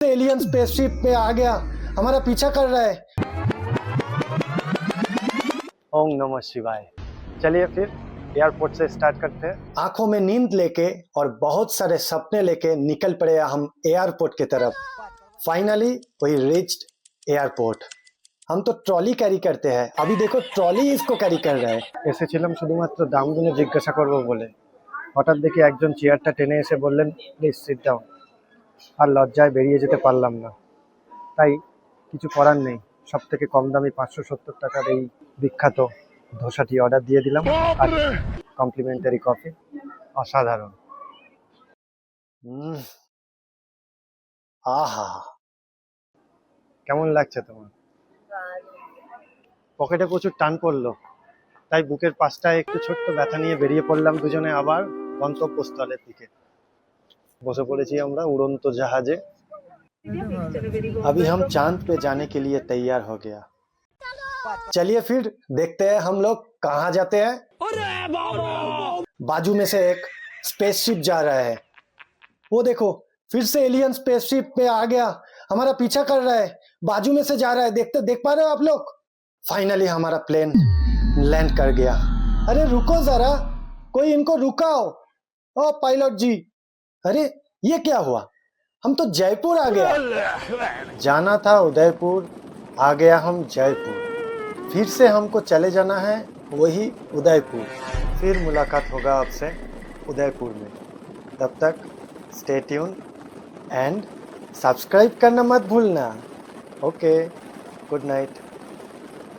से alien spaceship पे आ गया, हमारा पीछा कर रहा है। ओम नमः शिवाय। चलिए फिर एयरपोर्ट से स्टार्ट करते हैं। आंखों में नींद लेके और बहुत सारे सपने लेके निकल पड़े हम एयरपोर्ट की तरफ। Finally we reached airport. हम तो ट्रॉली कैरी करते हैं, अभी देखो ट्रॉली इसको कैरी कर रहा है। এসেছিলাম শুধুমাত্র দামগুলো জিজ্ঞাসা করব বলে, হঠাৎ দেখি একজন চেয়ারটা টেনে এসে বললেন প্লিজ সিট ডাউন। আর লজ্জায় বেরিয়ে যেতে পারলাম না, তাই কিছু করার নেই, সব থেকে কম দামি 570 টাকার এই বিখ্যাত ধোসাটি অর্ডার দিয়ে দিলাম আর কমপ্লিমেন্টারি কফি। অসাধারণ। আহা, কেমন লাগছে তোমার? পকেটে প্রচুর টান পড়লো, তাই বুকের পাশটায় একটু ছোট্ট ব্যথা নিয়ে বেরিয়ে পড়লাম দুজনে আবার গন্তব্যস্থলের দিকে। বসে পড়েছি আমরা উড়ন্ত জাহাজে। अभी हम चांद पे जाने के लिए तैयार हो गया। चलिए फिर देखते हैं हम लोग कहाँ जाते हैं। बाजू में से एक स्पेसशिप जा रहा है, वो देखो फिर से एलियन स्पेसशिप पे आ गया, हमारा पीछा कर रहा है, बाजू में से जा रहा है। देख पा रहे हो आप लोग? फाइनली हमारा प्लेन लैंड कर गया। अरे रुको जरा, कोई इनको रुकाओ। ओ पायलट जी, अरे ये क्या हुआ? हम तो जयपुर आ गया। जाना था उदयपुर, आ गया हम जयपुर। फिर से हमको चले जाना है वही उदयपुर। फिर मुलाकात होगा आपसे उदयपुर में। तब तक स्टे ट्यून एंड सब्सक्राइब करना मत भूलना। Okay, good night.